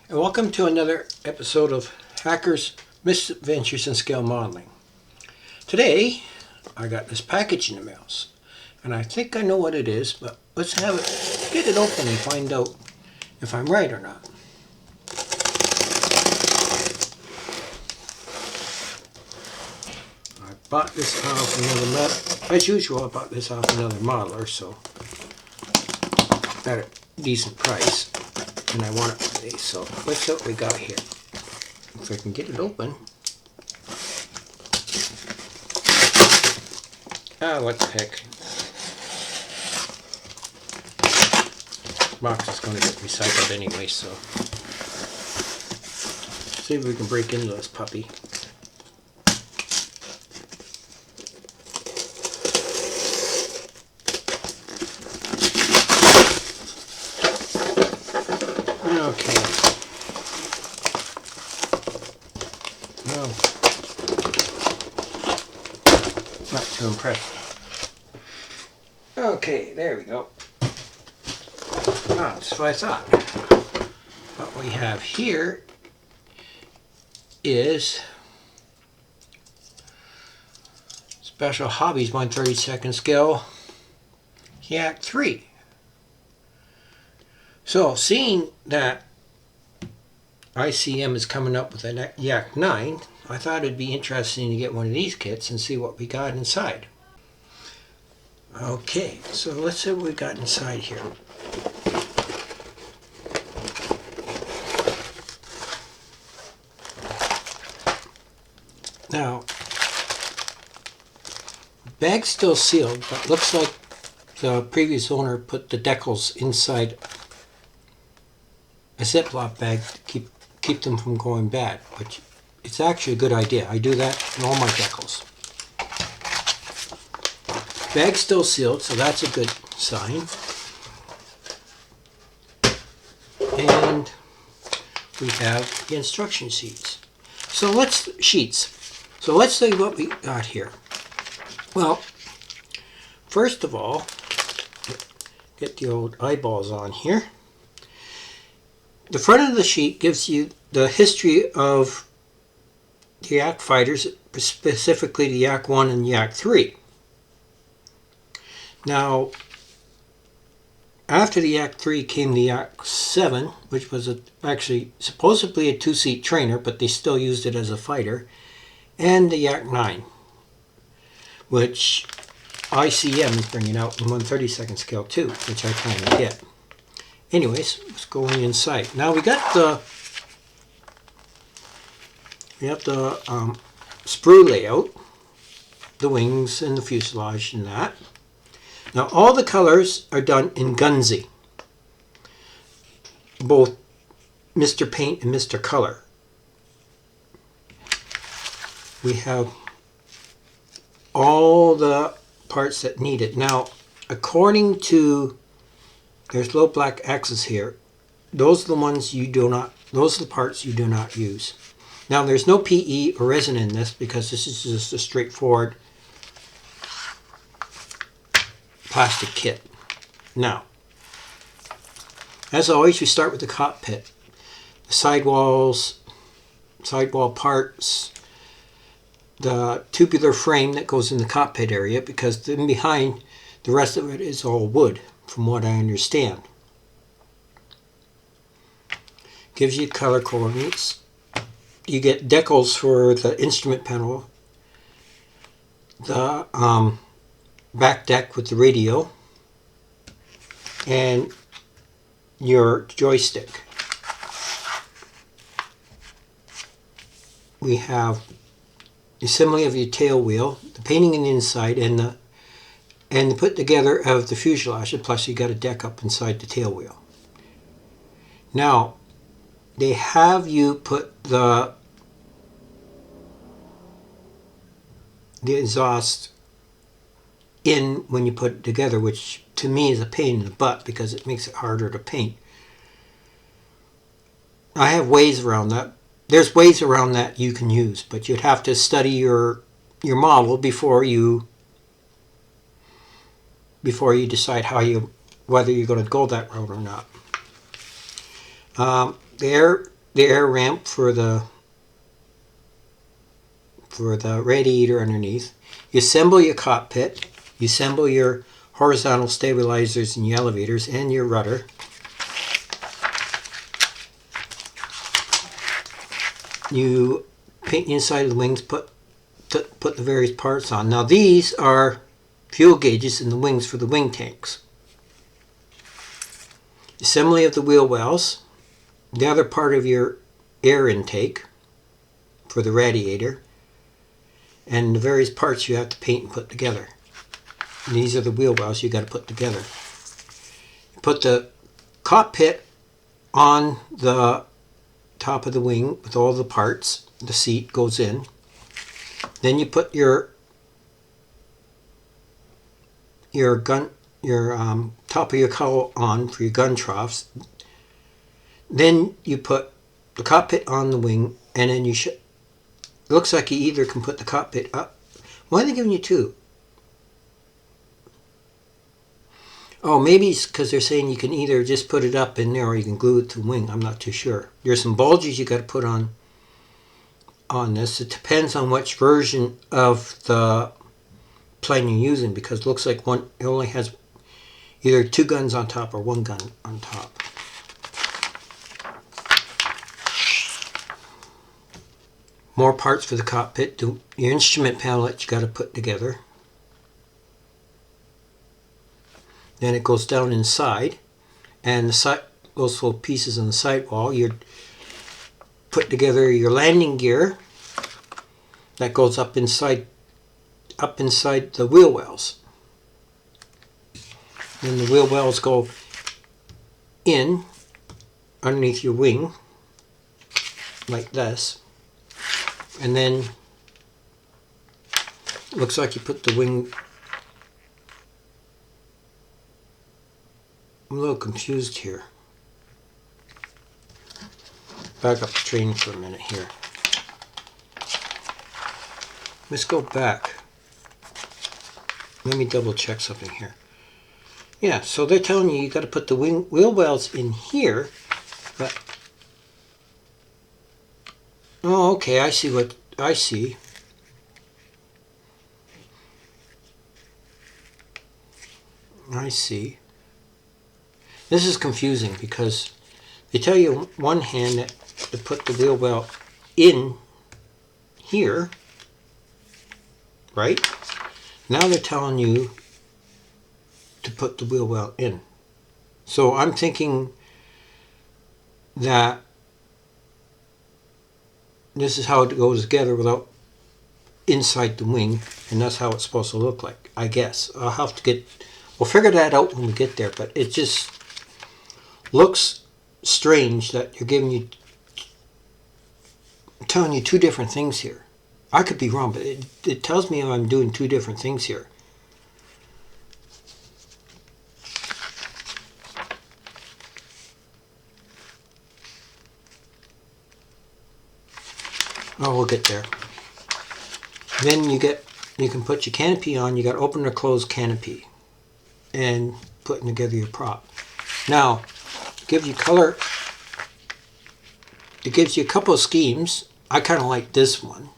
and welcome to another episode of Hacker's Misadventures in Scale Modeling. Today, I got this package in the mail, and I think I know what it is, but let's get it open and find out if I'm right or not. I bought this off another, as usual, I bought this off another modeler, so at a decent price. And I want it today, so let's see what we got here. If I can get it open. What the heck. Box is going to get recycled anyway, so. See if we can break into this puppy. Okay. No. Not too impressed. Okay, there we go. That's what I thought. What we have here is Special Hobbies 1/32 scale Yak9T. So, seeing that ICM is coming up with a Yak9, I thought it'd be interesting to get one of these kits and see what we got inside. Okay, so let's see what we got inside here. Now, bag's still sealed, but looks like the previous owner put the decals inside a Ziploc bag to keep them from going bad, which it's actually a good idea. I do that in all my decals. Bag's still sealed, so that's a good sign. And we have the instruction sheets. So let's see what we got here. Well, first of all, get the old eyeballs on here. The front of the sheet gives you the history of the Yak fighters, specifically the Yak1 and Yak3. Now, after the Yak3 came the Yak7, which was actually supposedly a two-seat trainer, but they still used it as a fighter, and the Yak9, which ICM is bringing out in 1/32 scale too, which I plan to get. Anyways, let's go inside. Now we got the sprue layout, the wings and the fuselage and that. Now all the colors are done in Gunzy, both Mr. Paint and Mr. Color. We have all the parts that need it. Now, according to, there's low black X's here. Those are the ones you do not, those are the parts you do not use. Now there's no PE or resin in this because this is just a straightforward plastic kit. Now, as always, we start with the cockpit. The sidewall parts, the tubular frame that goes in the cockpit area, because then behind, the rest of it is all wood, from what I understand. Gives you color coordinates. You get decals for the instrument panel, the back deck with the radio, and your joystick. We have the assembly of your tail wheel, the painting in the inside, and the put together of the fuselage, plus you got a deck up inside the tail wheel. Now, they have you put the exhaust in when you put it together, which to me is a pain in the butt because it makes it harder to paint. I have ways around that. There's ways around that you can use, but you'd have to study your model before you decide whether you're going to go that route or not. The the air ramp for the radiator underneath. You assemble your cockpit. You assemble your horizontal stabilizers and your elevators and your rudder. You paint the inside of the wings, put the various parts on. Now these are fuel gauges in the wings for the wing tanks. Assembly of the wheel wells. The other part of your air intake for the radiator. And the various parts you have to paint and put together. And these are the wheel wells you got to put together. Put the cockpit on the top of the wing with all the parts. The seat goes in. Then you put your gun, top of your cowl on for your gun troughs. Then you put the cockpit on the wing, and then it looks like you either can put the cockpit up. Why are they giving you two? Oh, maybe it's because they're saying you can either just put it up in there or you can glue it to the wing. I'm not too sure. There's some bulges you got to put on this. It depends on which version of the plane you're using, because it looks like it only has either two guns on top or one gun on top. More parts for the cockpit. Your instrument panel that you got to put together. Then it goes down inside, and those little pieces on the sidewall. You put together your landing gear that goes up inside the wheel wells. Then the wheel wells go in underneath your wing like this, and then it looks like you put the wing. I'm a little confused here. Back up the train for a minute here. Let's go back. Let me double check something here. Yeah, so they're telling you got to put the wheel wells in here, but oh, okay, I see what I see. I see. This is confusing because they tell you on one hand that to put the wheel well in here, right? Now they're telling you to put the wheel well in. So I'm thinking that this is how it goes together without inside the wing, and that's how it's supposed to look like, I guess. I'll have to we'll figure that out when we get there, but it just looks strange that you're telling you two different things here. I could be wrong, but it tells me I'm doing two different things here. Oh, we'll get there. Then you can put your canopy on. You got to open or close canopy and putting together your prop. Now, gives you color. It gives you a couple of schemes. I kind of like this one.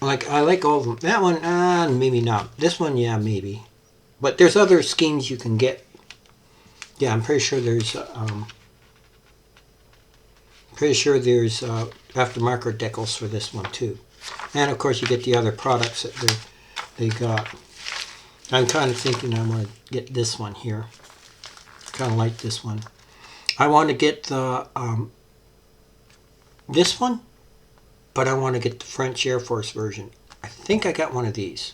I like all of them. That one, maybe not. This one, yeah, maybe. But there's other schemes you can get. Yeah, I'm pretty sure there's aftermarket decals for this one too. And of course you get the other products that they got. I'm kind of thinking I want to get this one here. Kind of like this one. I want to get the this one, but I want to get the French Air Force version. I think I got one of these.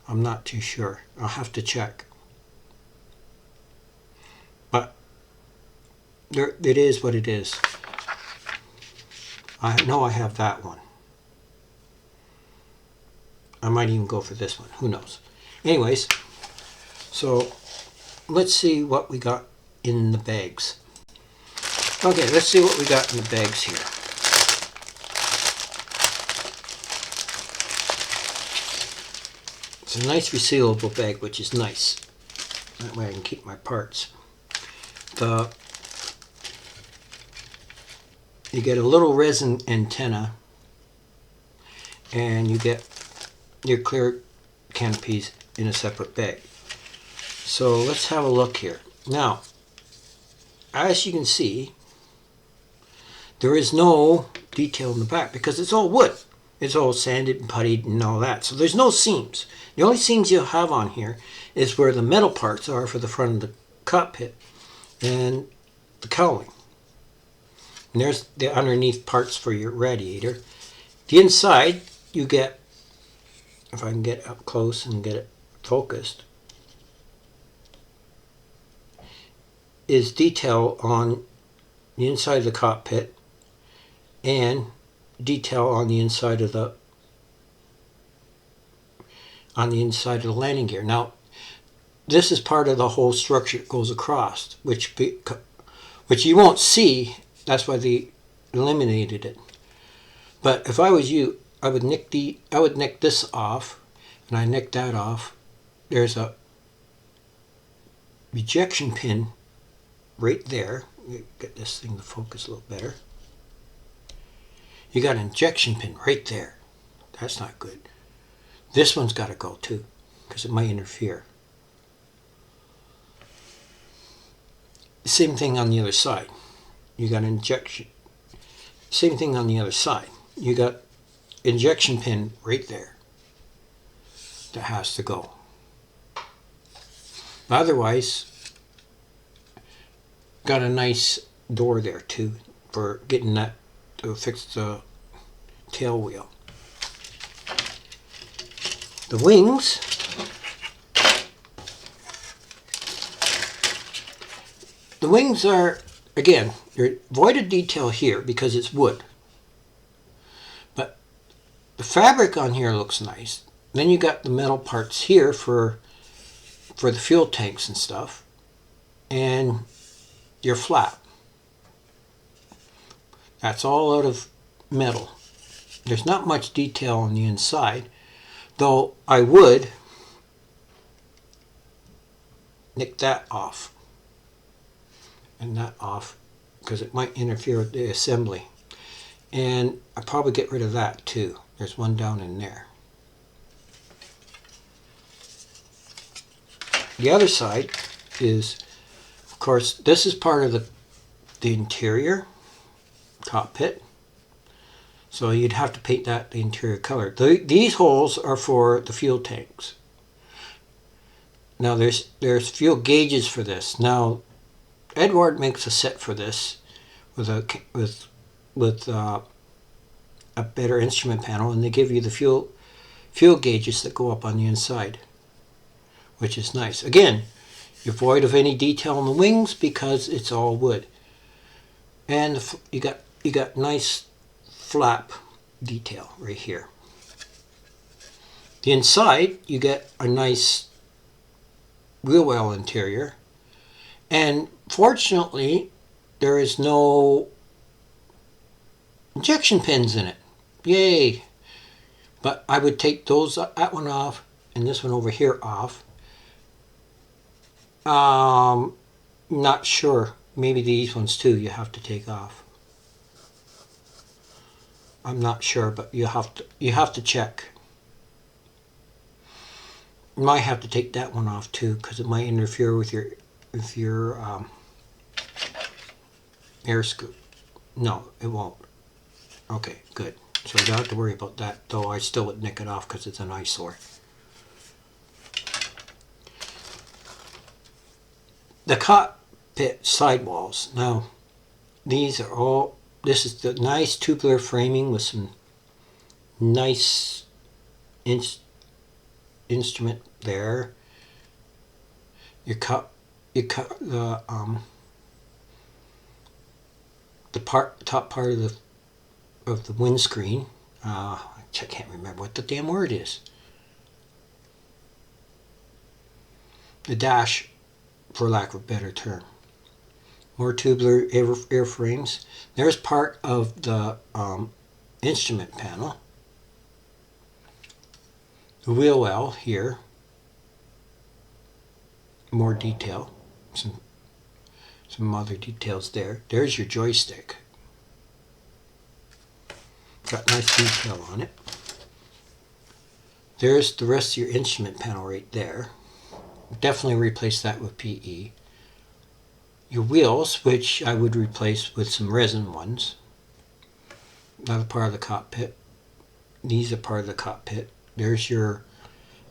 I'm not too sure. I'll have to check. But it is what it is. I know I have that one. I might even go for this one. Who knows? Anyways, so let's see what we got in the bags. Okay, let's see what we got in the bags here. It's a nice resealable bag, which is nice. That way I can keep my parts. You get a little resin antenna, and you get your clear canopies in a separate bag. So let's have a look here. Now, as you can see, there is no detail in the back because it's all wood. It's all sanded and puttied and all that. So there's no seams. The only seams you'll have on here is where the metal parts are for the front of the cockpit and the cowling. And there's the underneath parts for your radiator. The inside, you get, if I can get up close and get it focused, is detail on the inside of the cockpit and detail on the inside of the landing gear. Now, this is part of the whole structure that goes across, which you won't see. That's why they eliminated it. But if I was you, I would nick this off, and I nick that off. There's a ejection pin right there. Get this thing to focus a little better. You got an injection pin right there. That's not good. This one's got to go too, because it might interfere. Same thing on the other side. You got an injection. Same thing on the other side. You got injection pin right there. That has to go. Otherwise, got a nice door there too for getting that to fix the tail wheel. The wings, are, again, they're void of detail here because it's wood. But the fabric on here looks nice. Then you got the metal parts here for the fuel tanks and stuff. And your flap. That's all out of metal. There's not much detail on the inside, though I would nick that off and that off because it might interfere with the assembly. And I'll probably get rid of that too. There's one down in there. The other side is, of course, this is part of the interior cockpit. So you'd have to paint that the interior color. These holes are for the fuel tanks. Now there's fuel gauges for this. Now Edward makes a set for this with a better instrument panel, and they give you the fuel gauges that go up on the inside, which is nice. Again, you're void of any detail on the wings because it's all wood, and you got nice flap detail right here. The inside, you get a nice wheel well interior, and fortunately there is no injection pins in it. Yay! But I would take that one off and this one over here off. Not sure. Maybe these ones too you have to take off. I'm not sure, but you have to check. You might have to take that one off too because it might interfere with your air scoop. No, it won't. Okay, good. So you don't have to worry about that, though I still would nick it off because it's an eyesore. The cockpit sidewalls. Now, these are all, this is the nice tubular framing with some nice instrument there. You cut the top part of the windscreen. I can't remember what the damn word is. The dash, for lack of a better term. More tubular airframes. There's part of the instrument panel. The wheel well here. more detail, some other details there. There's your joystick. Got nice detail on it. There's the rest of your instrument panel right there. Definitely replace that with PE. Your wheels, which I would replace with some resin ones. Another part of the cockpit. These are part of the cockpit. There's your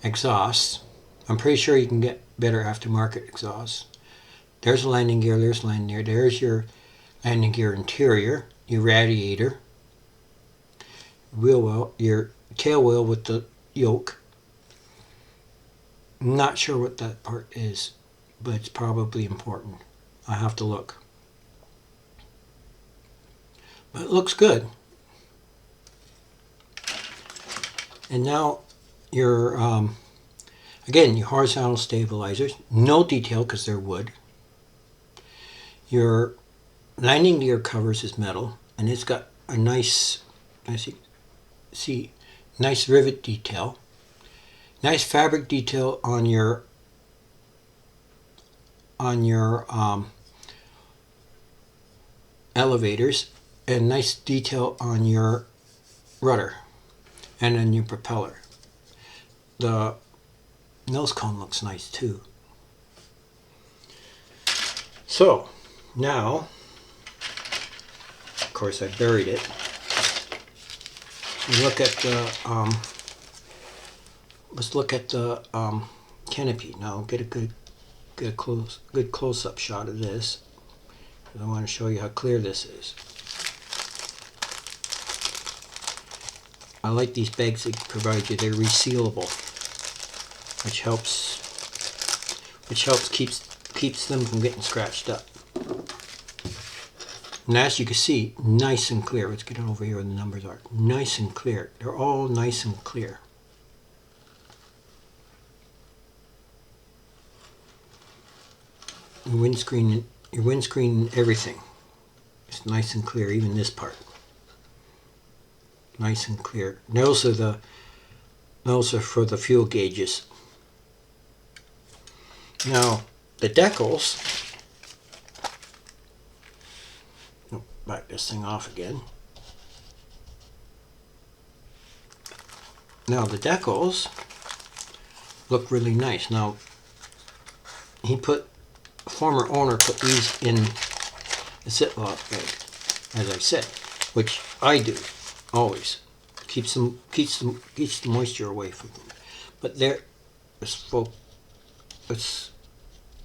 exhaust. I'm pretty sure you can get better aftermarket exhaust. There's a landing gear, there's landing gear. There's your landing gear interior, your radiator, wheel well, your tail wheel with the yoke. I'm not sure what that part is, but it's probably important. I have to look. But it looks good. And now your, again, your horizontal stabilizers. No detail because they're wood. Your landing gear covers is metal, and it's got a nice, nice rivet detail. Nice fabric detail on your elevators, and nice detail on your rudder and on your propeller. The nose cone looks nice too. So now, of course, I buried it. You look at the let's look at the canopy now. Get a good close-up shot of this. I want to show you how clear this is. I like these bags they provide you. They're resealable, which helps keeps them from getting scratched up. And as you can see, nice and clear. Let's get it over here where the numbers are. Nice and clear. They're all nice and clear. Your windscreen and everything. It's nice and clear, even this part. Nice and clear. Those are for the fuel gauges. Now the decals. Back this thing off again. Now the decals look really nice. Now former owner put these in the Ziploc bag, as I said, which I do always. Keeps the moisture away from them. But let's focus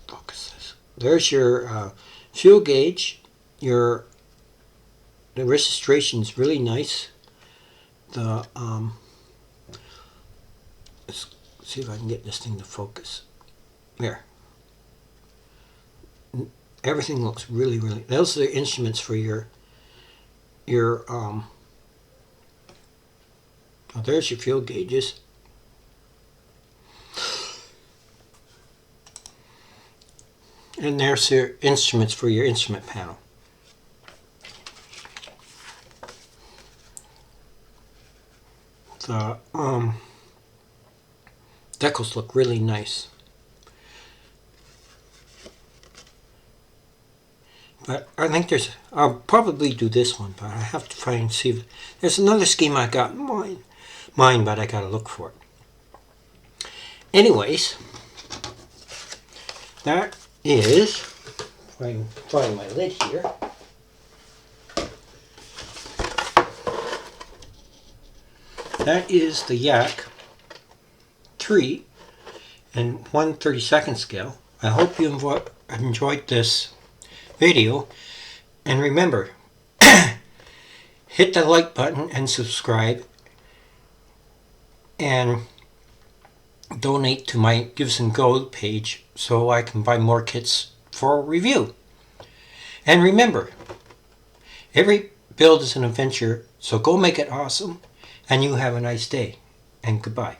this. There's your fuel gauge. The registration is really nice. Let's see if I can get this thing to focus. There. Everything looks really. Those are the instruments for your there's your fuel gauges. And there's your instruments for your instrument panel. The decals look really nice. But I think I'll probably do this one, but I have to try and see if there's another scheme I got in mind, but I gotta look for it. Anyways, that is, if I can find my lid here. That is the Yak9T in 1/32 scale. I hope you enjoyed this video, and remember, hit the like button and subscribe, and donate to my Gives and Go page so I can buy more kits for review. And remember, every build is an adventure, so go make it awesome, and you have a nice day, and goodbye.